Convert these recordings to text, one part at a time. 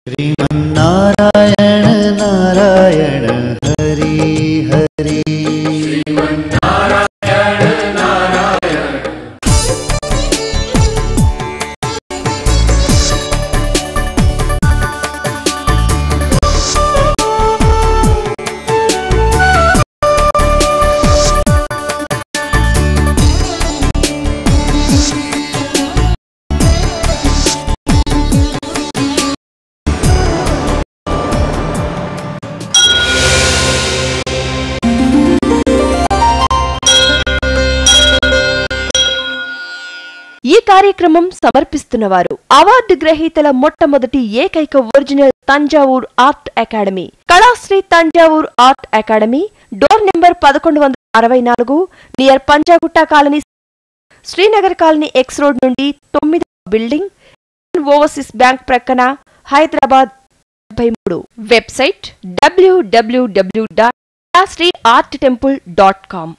श्रीमन्नारायण नारायण हरि हरि श्रीमन्नारायण नारायण। ఈ కార్యక్రమం సమర్పిస్తున్నవారు అవార్డు గ్రహీతల మొట్టమొదటి ఏకైక original Thanjavur art academy, Kalasri Thanjavur art academy, door number 1164 near Panjagutta colony, Srinagar colony, X road నుండి 9వ బిల్డింగ్, ఓవర్సీస్ బ్యాంక్ ప్రక్కన, హైదరాబాద్ 73. Website www.kalaasriarttemple.com।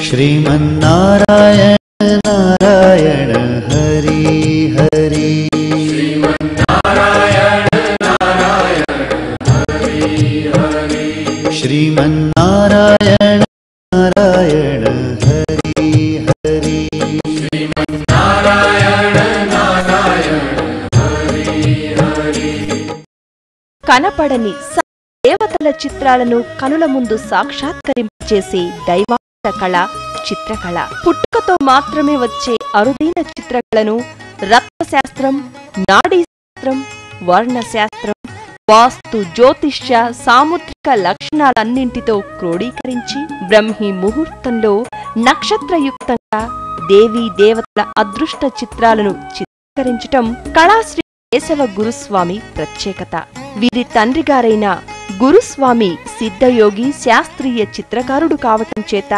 श्रीमन्नारायण नारायण हरि हरि श्रीमन्नारायण नारायण हरि हरि श्रीमन्नारायण नारायण हरि हरि श्रीमन्नारायण नारायण हरि हरि। కనపడని దేవతల చిత్రాలను కనుల ముందు సాక్షాత్కరింపచేసే దైవ కళ చిత్రకళ. పుట్టుకతో మాత్రమే వచ్చే అరుదైన చిత్రకళను రక్తశాస్త్రం, నాడీశాస్త్రం, వర్ణశాస్త్రం, వాస్తు, జ్యోతిష్య, సాముద్రిక లక్షణాలన్నింటితో క్రోడీకరించి బ్రహ్మి ముహూర్తంలో నక్షత్రయుక్తంగా దేవీ దేవతల అదృష్ట చిత్రాలను చిత్రీకరించటం కళాశ్రీ కేశవ గురుస్వామి ప్రత్యేకత. వీరి తండ్రిగారైన గురుస్వామి సిద్ధయోగి శాస్త్రీయ చిత్రకారుడు కావటం చేత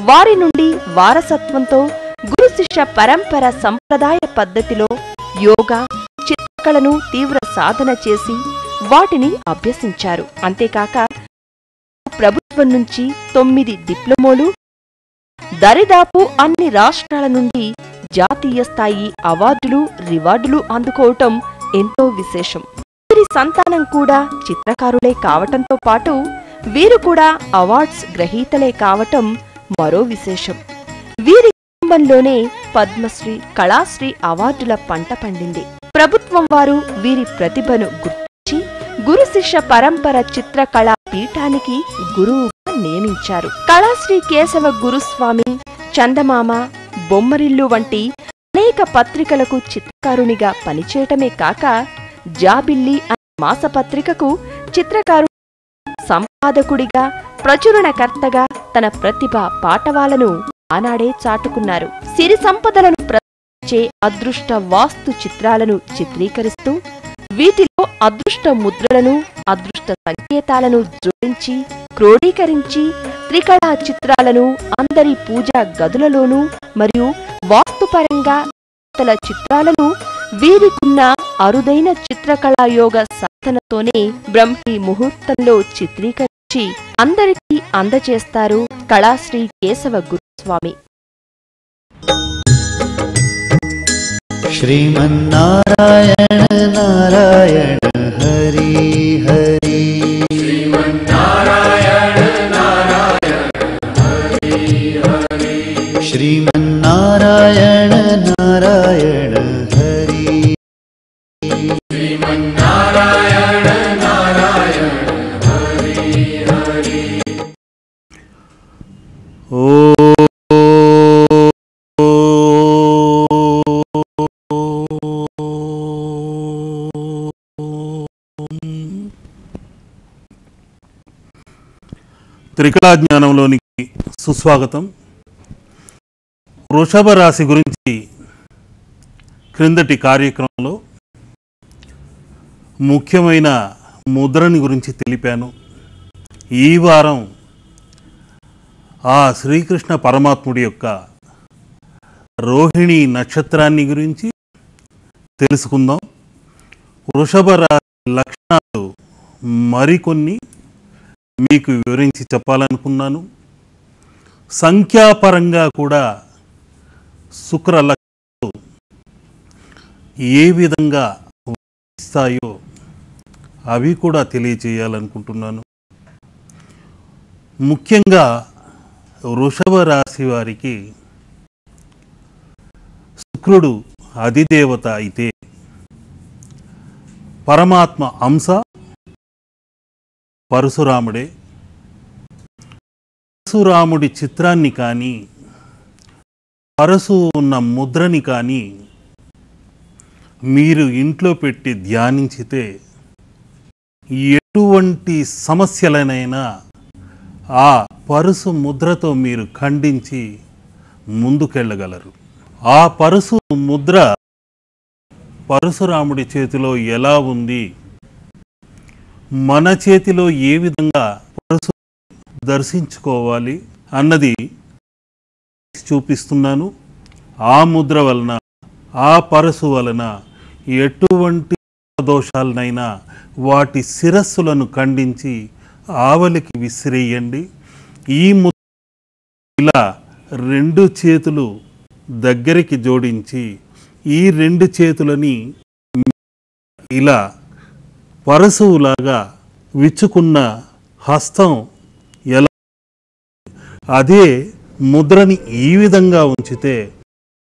వారి నుండి వారసత్వంతో గురు శిష్య పరంపర సంప్రదాయ పద్ధతిలో యోగా, చిత్రకళను తీవ్ర సాధన చేసి వాటిని అభ్యసించారు. అంతేకాక ప్రభుత్వం నుంచి 9 డిప్లొమోలు, దరిదాపు అన్ని రాష్ట్రాల నుండి జాతీయ స్థాయి అవార్డులు, రివార్డులు అందుకోవటం ఎంతో విశేషం. వీరి సంతానం కూడా చిత్రకారులే కావటంతో పాటు వీరు కూడా అవార్డ్స్ గ్రహీతలే కావటం మరో విశేషం. వీరి కుటుంబంలోనే పద్మశ్రీ, కళాశ్రీ అవార్డుల పంట పండింది. ప్రభుత్వం వారు వీరి ప్రతిభను గుర్తించి గురు శిష్య పరంపర చిత్రకళా పీఠానికి గురువుగా నియమించారు. కళాశ్రీ కేశవ గురుస్వామి చందమామ, బొమ్మరిల్లు వంటి అనేక పత్రికలకు చిత్రకారునిగా పనిచేయటమే కాక జాబిల్లి అనే మాసపత్రికకు చిత్రకారు, సంపాదకుడిగా, ప్రచురణకర్తగా తన ప్రతిభ పాటవాలను ఆనాడే చాటుకున్నారు. సిరి సంపదలను ప్రదర్శించే అదృష్ట వాస్తు చిత్రాలను చిత్రీకరిస్తూ వీటిలో అదృష్ట ముద్రలను, అదృష్ట సంకేతాలను జోడించి క్రోడీకరించి త్రికళా చిత్రాలను అందరి పూజా గదులలోనూ మరియు వాస్తుపరంగా చిత్రాలను వీరికున్న అరుదైన చిత్రకళాయోగ సాధనతోనే బ్రహ్మి ముహూర్తంలో చిత్రీకరించి అందరికీ అందజేస్తారు కళాశ్రీ కేశవ గురుస్వామి. श्रीमन्नारायण नारायण हरि हरि श्रीमन्नारायण नारायण हरि हरि श्रीमन्नारायण नारायण हरि श्रीमन्नारायण नारायण हरि हरि। ओ త్రికళా జ్ఞానంలోనికి సుస్వాగతం. వృషభ రాశి గురించి క్రిందటి కార్యక్రమంలో ముఖ్యమైన ముద్రని గురించి తెలిపాను. ఈ వారం ఆ శ్రీకృష్ణ పరమాత్ముడి యొక్క రోహిణి నక్షత్రాన్ని గురించి తెలుసుకుందాం. వృషభ రాశి లక్షణాలు మరికొన్ని మీకు వివరించి చెప్పాలనుకున్నాను. సంఖ్యాపరంగా కూడా శుక్ర లక్షణాలు ఏ విధంగా ఇస్తాయో అవి కూడా తెలియచేయాలనుకుంటున్నాను. ముఖ్యంగా వృషభ రాశి వారికి శుక్రుడు అధిదేవత అయితే పరమాత్మ అంశ పరశురాముడే. పరశురాముడి చిత్రాన్ని కానీ పరశు ఉన్న ముద్రని కానీ మీరు ఇంట్లో పెట్టి ధ్యానించితే ఎటువంటి సమస్యలనైనా ఆ పరశు ముద్రతో మీరు ఖండించి ముందుకెళ్ళగలరు. ఆ పరశు ముద్ర పరశురాముడి చేతిలో ఎలా ఉంది, మన చేతిలో ఏ విధంగా పరశు దర్శించుకోవాలి అన్నది చూపిస్తున్నాను. ఆ ముద్ర వలన, ఆ పరశు వలన ఎటువంటి దోషాలనైనా వాటి శిరస్సులను ఖండించి ఆవలికి విసిరేయండి. ఈ ముద్ర ఇలా రెండు చేతులు దగ్గరికి జోడించి ఈ రెండు చేతులని ఇలా పరశువులాగా విచ్చుకున్న హస్తం ఎలా అదే ముద్రని ఈ విధంగా ఉంచితే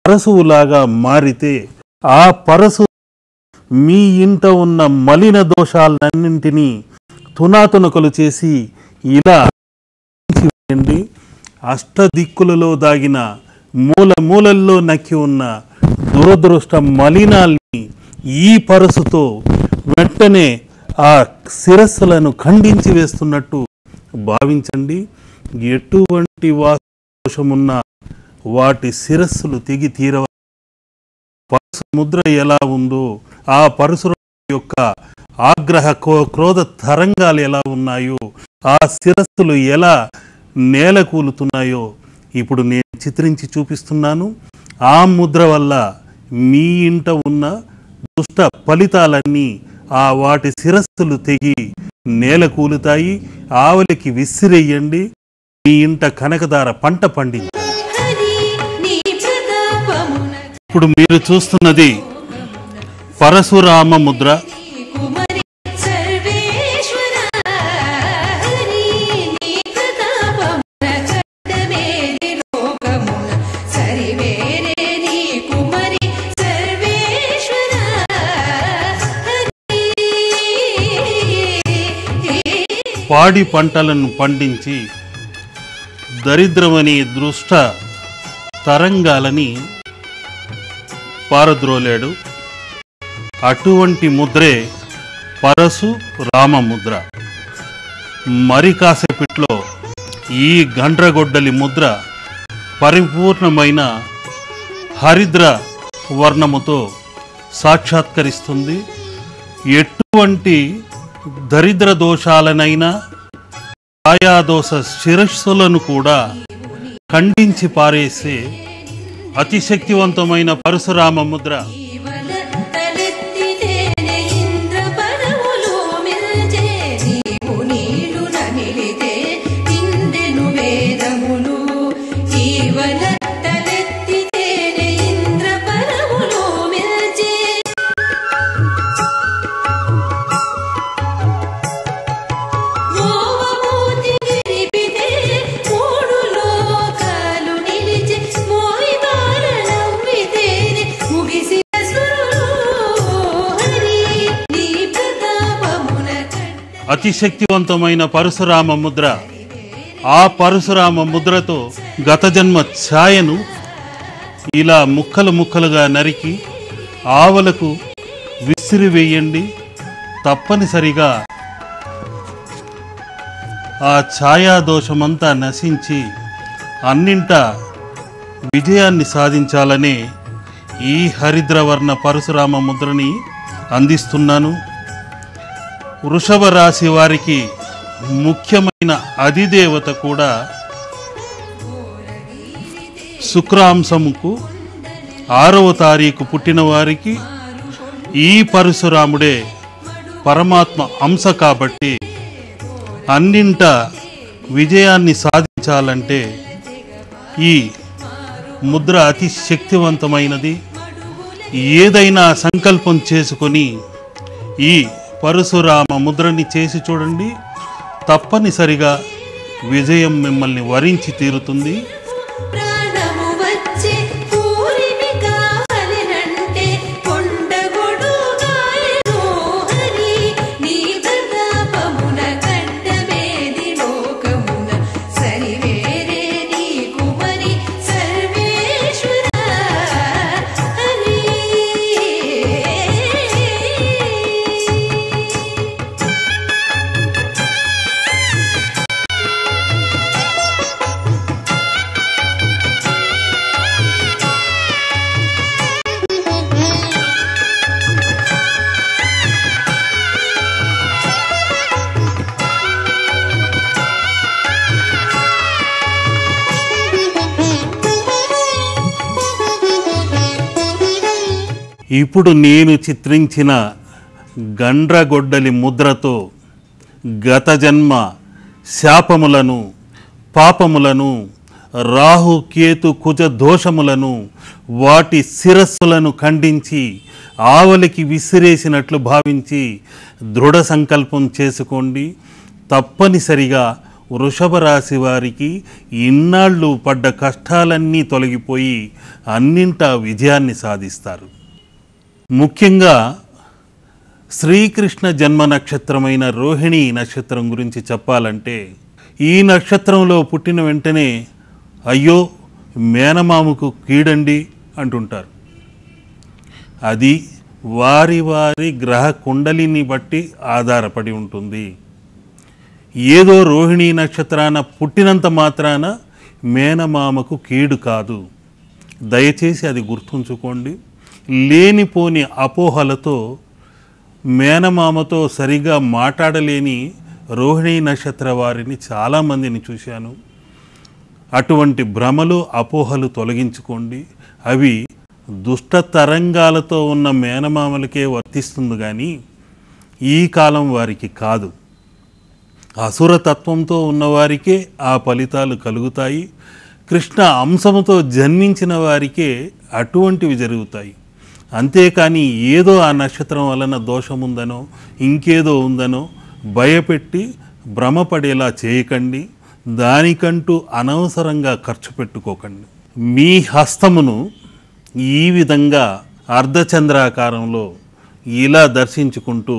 పరశువులాగా మారితే ఆ పరశు మీ ఇంట ఉన్న మలిన దోషాలన్నింటినీ తునాతునకలు చేసి ఇలా అష్టదిక్కులలో దాగిన మూల మూలల్లో నక్కి ఉన్న దురదృష్ట మలినాల్ని ఈ పరశుతో వెంటనే ఆ శిరస్సులను ఖండించి వేస్తున్నట్టు భావించండి. ఎటువంటి దోషమున్నా వాటి శిరస్సులు తెగి తీరవ. పరశు ముద్ర ఎలా ఉందో, ఆ పరశురాముడి యొక్క ఆగ్రహ క్రోధ తరంగాలు ఎలా ఉన్నాయో, ఆ శిరస్సులు ఎలా నేల కూలుతున్నాయో ఇప్పుడు నేను చిత్రించి చూపిస్తున్నాను. ఆ ముద్ర వల్ల మీ ఇంట ఉన్న దుష్ట ఫలితాలన్నీ ఆ వాటి శిరస్సులు తెగి నేల కూలుతాయి. ఆవలికి విసిరేయండి. మీ ఇంట కనకదార పంట పండించండి. ఇప్పుడు మీరు చూస్తున్నది పరశురామ ముద్ర. పాడి పంటలను పండించి దరిద్రమని దృష్ట తరంగాలని పారద్రోలాడు. అటువంటి ముద్రే పరశు రామ ముద్ర. మరి కాసేపట్లో ఈ గండ్రగొడ్డలి ముద్ర పరిపూర్ణమైన హరిద్ర వర్ణముతో సాక్షాత్కరిస్తుంది. ఎటువంటి దరిద్ర దోషాలనైనా ఛాయాదోష శిరస్సులను కూడా ఖండించి పారేసే అతిశక్తివంతమైన పరశురామ ముద్ర. అతిశక్తివంతమైన పరశురామ ముద్ర. ఆ పరశురామ ముద్రతో గత జన్మ ఛాయను ఇలా ముక్కలు ముక్కలుగా నరికి ఆవలకు విసిరివేయండి. తప్పనిసరిగా ఆ ఛాయాదోషమంతా నశించి అన్నింట విజయాన్ని సాధించాలనే ఈ హరిద్రవర్ణ పరశురామ ముద్రని అందిస్తున్నాను. వృషభ రాశి వారికి ముఖ్యమైన అధిదేవత కూడా శుక్రాంశముకు 6వ తారీఖు పుట్టిన వారికి ఈ పరశురాముడే పరమాత్మ అంశ కాబట్టి అన్నింట విజయాన్ని సాధించాలంటే ఈ ముద్ర అతి శక్తివంతమైనది. ఏదైనా సంకల్పం చేసుకొని ఈ పరశురామ ముద్రని చేసి చూడండి. తప్పనిసరిగా విజయం మిమ్మల్ని వరించి తీరుతుంది. ఇప్పుడు నేను చిత్రించిన గండ్రగొడ్డలి ముద్రతో గత జన్మ శాపములను, పాపములను, రాహు కేతు కుజ దోషములను, వాటి శిరస్సులను ఖండించి ఆవలికి విసిరేసినట్లు భావించి దృఢ సంకల్పం చేసుకోండి. తప్పనిసరిగా వృషభ రాశి వారికి ఇన్నాళ్ళు పడ్డ కష్టాలన్నీ తొలగిపోయి అన్నింటా విజయాన్ని సాధిస్తారు. ముఖ్యంగా శ్రీకృష్ణ జన్మ నక్షత్రమైన రోహిణి నక్షత్రం గురించి చెప్పాలంటే, ఈ నక్షత్రంలో పుట్టిన వెంటనే అయ్యో మేనమామకు కీడండి అంటుంటారు. అది వారి వారి గ్రహ కుండలిని బట్టి ఆధారపడి ఉంటుంది. ఏదో రోహిణి నక్షత్రాన పుట్టినంత మాత్రాన మేనమామకు కీడు కాదు. దయచేసి అది గుర్తుంచుకోండి. లేనిపోని అపోహలతో మేనమామతో సరిగా మాట్లాడలేని రోహిణీ నక్షత్ర వారిని చాలామందిని చూశాను. అటువంటి భ్రమలు, అపోహలు తొలగించుకోండి. అవి దుష్ట తరంగాలతో ఉన్న మేనమామలకే వర్తిస్తుంది కానీ ఈ కాలం వారికి కాదు. అసురతత్వంతో ఉన్నవారికే ఆ ఫలితాలు కలుగుతాయి. కృష్ణ అంశముతో జన్మించిన వారికే అటువంటివి జరుగుతాయి. అంతేకాని ఏదో ఆ నక్షత్రం వలన దోషముందనో ఇంకేదో ఉందనో భయపెట్టి భ్రమపడేలా చేయకండి. దానికంటూ అనవసరంగా ఖర్చు పెట్టుకోకండి. మీ హస్తమును ఈ విధంగా అర్ధచంద్రాకారంలో ఇలా దర్శించుకుంటూ,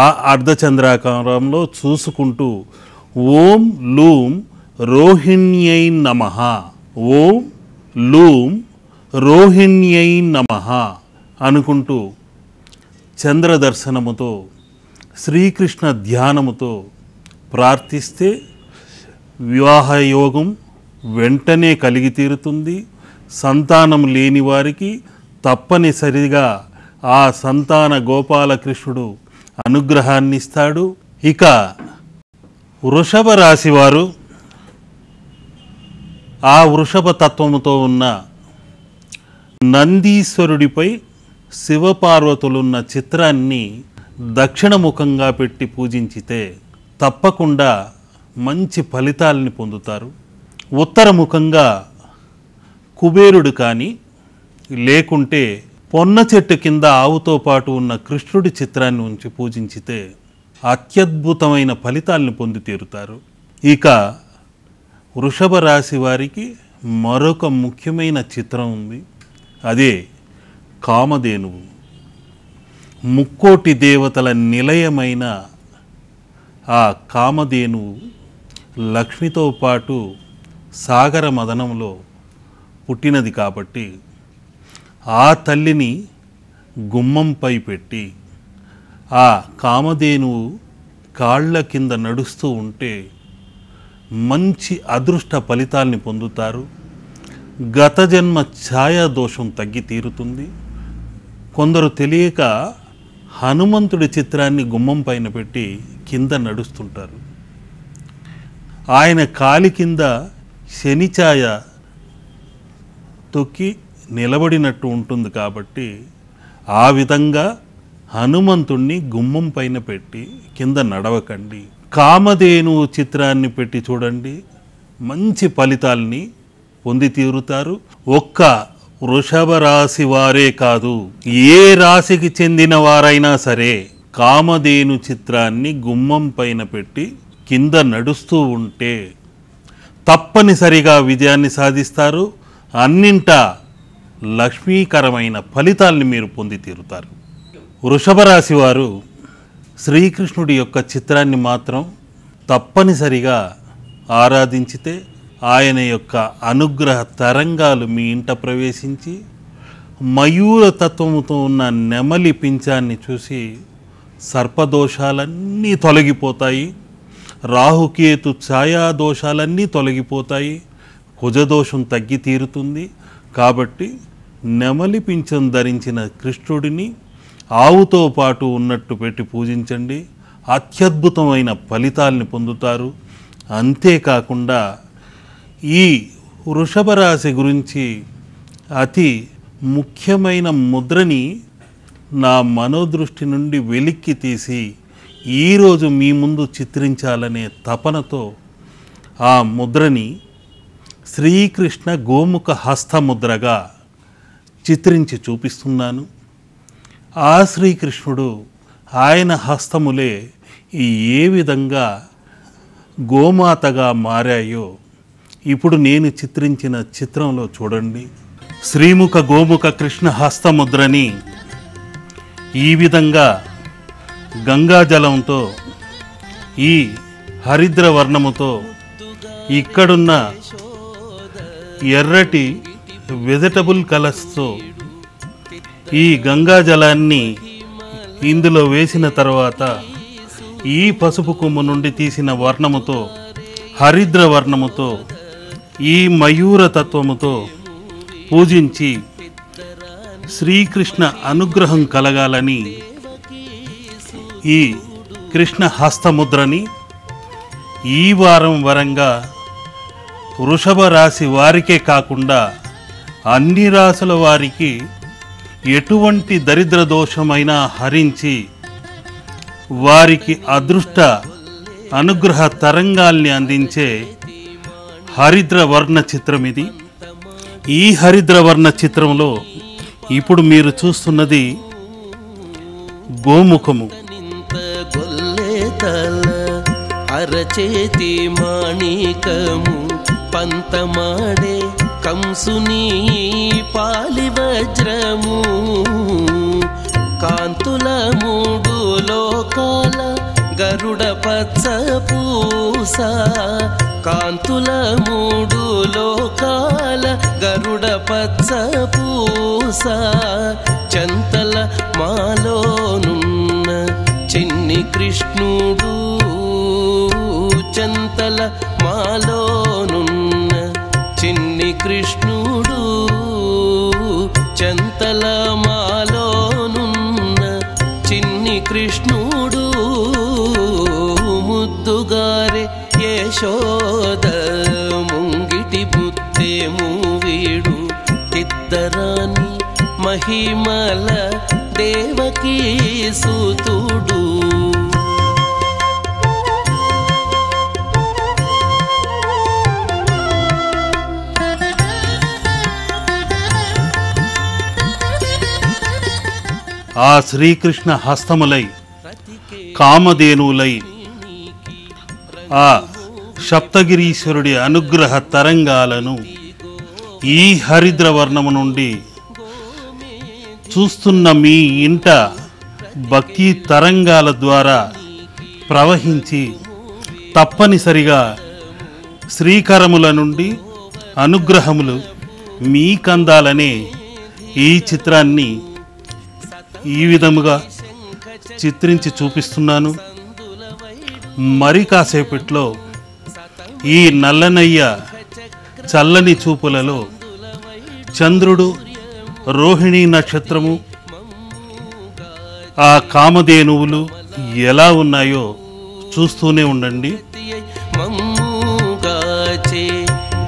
ఆ అర్ధచంద్రాకారంలో చూసుకుంటూ ఓం లూం రోహిణ్యై నమః, ఓం లూం రోహిణ్యై నమః అనుకుంటూ చంద్ర దర్శనముతో, శ్రీకృష్ణ ధ్యానముతో ప్రార్థిస్తే వివాహయోగం వెంటనే కలిగి తీరుతుంది. సంతానం లేని వారికి తప్పనిసరిగా ఆ సంతాన గోపాలకృష్ణుడు అనుగ్రహాన్ని ఇస్తాడు. ఇక వృషభ రాశి వారు ఆ వృషభ తత్వముతో ఉన్న నందీశ్వరుడిపై శివపార్వతులున్న చిత్రాన్ని దక్షిణముఖంగా పెట్టి పూజించితే తప్పకుండా మంచి ఫలితాలని పొందుతారు. ఉత్తరముఖంగా కుబేరుడు కానీ లేకుంటే పొన్న చెట్టు కింద ఆవుతో పాటు ఉన్న కృష్ణుడి చిత్రాన్ని ఉంచి పూజించితే అత్యద్భుతమైన ఫలితాలను పొంది తీరుతారు. ఇక వృషభ రాశి వారికి మరొక ముఖ్యమైన చిత్రం ఉంది. అదే కామధేనువు. ముక్కోటి దేవతల నిలయమైన ఆ కామధేనువు లక్ష్మితో పాటు సాగర మదనంలో పుట్టినది కాబట్టి ఆ తల్లిని గుమ్మంపై పెట్టి ఆ కామధేనువు కాళ్ళ కింద నడుస్తూ ఉంటే మంచి అదృష్ట ఫలితాల్ని పొందుతారు. గత జన్మ ఛాయాదోషం తగ్గి తీరుతుంది. కొందరు తెలియక హనుమంతుడి చిత్రాన్ని గుమ్మం పైన పెట్టి కింద నడుస్తుంటారు. ఆయన కాలి కింద శని ఛాయ తొక్కి నిలబడినట్టు ఉంటుంది కాబట్టి ఆ విధంగా హనుమంతుణ్ణి గుమ్మం పైన పెట్టి కింద నడవకండి. కామధేనువు చిత్రాన్ని పెట్టి చూడండి, మంచి ఫలితాల్ని పొంది తీరుతారు. ఒక్క వృషభ రాశి వారే కాదు, ఏ రాశికి చెందిన వారైనా సరే కామధేను చిత్రాన్ని గుమ్మం పైన పెట్టి కింద నడుస్తూ ఉంటే తప్పనిసరిగా విజయాన్ని సాధిస్తారు. అన్నింటా లక్ష్మీకరమైన ఫలితాల్ని మీరు పొంది తీరుతారు. వృషభ రాశి వారు శ్రీకృష్ణుడి యొక్క చిత్రాన్ని మాత్రం తప్పనిసరిగా ఆరాధించితే ఆయన యొక్క అనుగ్రహ తరంగాలు మీ ఇంట ప్రవేశించి మయూర తత్వముతో ఉన్న నెమలి పించాన్ని చూసి సర్పదోషాలన్నీ తొలగిపోతాయి, రాహుకేతు ఛాయాదోషాలన్నీ తొలగిపోతాయి, కుజదోషం తగ్గి తీరుతుంది. కాబట్టి నెమలి పింఛం ధరించిన కృష్ణుడిని ఆవుతో పాటు ఉన్నట్టు పెట్టి పూజించండి. అత్యద్భుతమైన ఫలితాల్ని పొందుతారు. అంతేకాకుండా ఈ వృషభ రాశి గురించి అతి ముఖ్యమైన ముద్రని నా మనోదృష్టి నుండి వెలిక్కి తీసి ఈరోజు మీ ముందు చిత్రించాలనే తపనతో ఆ ముద్రని శ్రీకృష్ణ గోముఖ హస్తముద్రగా చిత్రించి చూపిస్తున్నాను. ఆ శ్రీకృష్ణుడు ఆయన హస్తములే ఏ విధంగా గోమాతగా మారాయో ఇప్పుడు నేను చిత్రించిన చిత్రంలో చూడండి. శ్రీముఖ గోముఖ కృష్ణ హస్తముద్రని ఈ విధంగా గంగాజలంతో ఈ హరిద్ర వర్ణముతో ఇక్కడున్న ఎర్రటి వెజిటబుల్ కలర్స్తో ఈ గంగాజలాన్ని ఇందులో వేసిన తర్వాత ఈ పసుపు కొమ్ము నుండి తీసిన వర్ణముతో హరిద్ర వర్ణముతో ఈ మయూర తత్వముతో పూజించి శ్రీకృష్ణ అనుగ్రహం కలగాలని ఈ కృష్ణ హస్తముద్రని ఈ వారం వరంగా వృషభ రాశి వారికే కాకుండా అన్ని రాశుల వారికి ఎటువంటి దరిద్ర దోషమైనా హరించి వారికి అదృష్ట అనుగ్రహ తరంగాల్ని అందించే హరిద్ర వర్ణ చిత్రం ఇది. ఈ హరిద్ర వర్ణ చిత్రంలో ఇప్పుడు మీరు చూస్తున్నది గోముఖము. అరచేతి మాణికము పంతమాడే కంసుని పాలి వజ్రము కాంతుల మూడు లోకాల గరుడ పచ్చ పూస కాంతుల మూడు లోకాల గరుడ పచ్చ పూస చంతల మాలోనున్న చిన్ని కృష్ణుడు చంతల మాలోనున్న చిన్ని కృష్ణుడు చంతల మాలోనున్న చిన్ని కృష్ణుడు ముద్దుగారే యశోద ముంగిటి బుత్తేము వీడు తిద్దరాని మహిమల దేవకీ సుతుడు ఆ శ్రీకృష్ణ హస్తములై కామధేనువులై ఆ సప్తగిరీశ్వరుడి అనుగ్రహ తరంగాలను ఈ హరిద్ర వర్ణము నుండి చూస్తున్న మీ ఇంట భక్తి తరంగాల ద్వారా ప్రవహించి తప్పనిసరిగా శ్రీకరముల నుండి అనుగ్రహములు మీకందాలనే ఈ చిత్రాన్ని ఈ విధముగా చిత్రించి చూపిస్తున్నాను. మరి కాసేపట్లో ఈ నల్లనయ్య చల్లని చూపులలో చంద్రుడు రోహిణీ నక్షత్రము ఆ కామధేనువులు ఎలా ఉన్నాయో చూస్తూనే ఉండండి. మమ్ముగాచే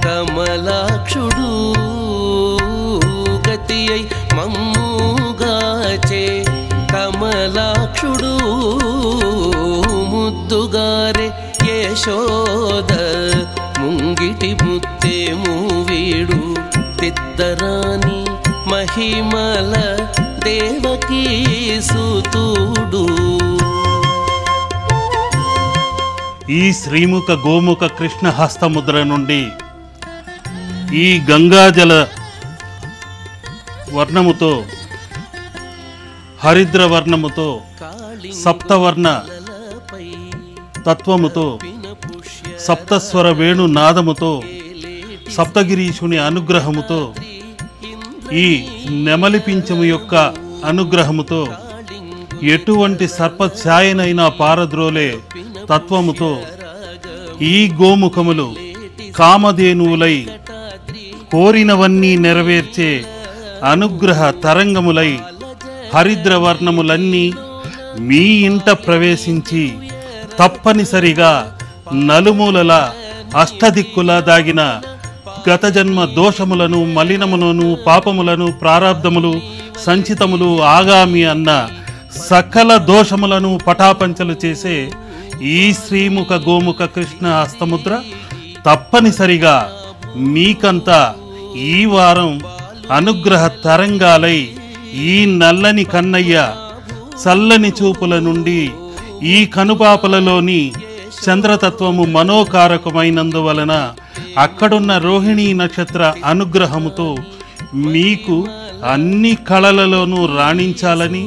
కమలాక్షుడు గతి మమ్ముగాచే కమలాక్షుడు ముద్దుగారే యశోద ముంగిటి ముత్తేము వీడు తిద్దరాని మహిమల దేవకీ సుతుడు ఈ శ్రీముఖ గోముఖ కృష్ణ హస్తముద్ర నుండి ఈ గంగాజల వర్ణముతో హరిద్ర వర్ణముతో సప్తవర్ణ తత్వముతో సప్తస్వర వేణు నాదముతో సప్తగిరీషుని అనుగ్రహముతో ఈ నెమలి పింఛము యొక్క అనుగ్రహముతో ఎటువంటి సర్పఛాయనైనా పారద్రోలే తత్వముతో ఈ గోముఖములు కామధేనువులై కోరినవన్నీ నెరవేర్చే అనుగ్రహ తరంగములై హరిద్ర వర్ణములన్నీ మీ ఇంట ప్రవేశించి తప్పనిసరిగా నలుమూలల అష్టదిక్కుల దాగిన గత జన్మ దోషములను మలినములను పాపములను ప్రారాబ్ధములు సంచితములు ఆగామి అన్న సకల దోషములను పటాపంచలు చేసే ఈ శ్రీముఖ గోముఖ కృష్ణ హస్తముద్ర తప్పనిసరిగా మీకంతా ఈ వారం అనుగ్రహ తరంగాలై ఈ నల్లని కన్నయ్య చల్లని చూపుల నుండి ఈ కనుపాపలలోని చంద్రతత్వము మనోకారకమైనందువలన అక్కడున్న రోహిణీ నక్షత్ర అనుగ్రహముతో మీకు అన్ని కళలలోనూ రాణించాలని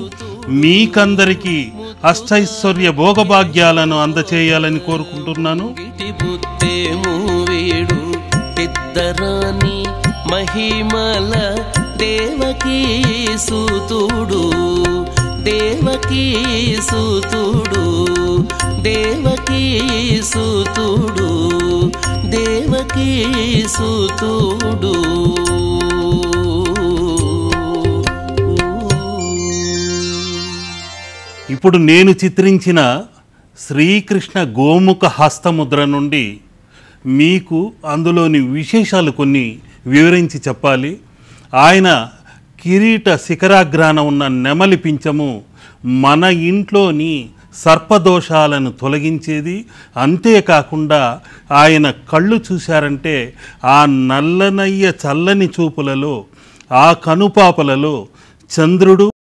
మీకందరికీ అష్టైశ్వర్య భోగభాగ్యాలను అందచేయాలని కోరుకుంటున్నాను. మహిమల దేవకీ సూతుడు దేవకీ సూతుడు దేవకీ సూతుడు దేవకీ సూతుడు. ఇప్పుడు నేను చిత్రించిన శ్రీకృష్ణ గోముఖ హస్తముద్ర నుండి మీకు అందులోని విశేషాలు కొన్ని వివరించి చెప్పాలి. ఆయన కిరీట శిఖరాగ్రాన ఉన్న నెమలి పింఛము మన ఇంట్లోని సర్పదోషాలను తొలగించేది. అంతేకాకుండా ఆయన కళ్ళు చూశారంటే ఆ నల్లనయ్య చల్లని చూపులలో ఆ కనుపాపలలో చంద్రుడు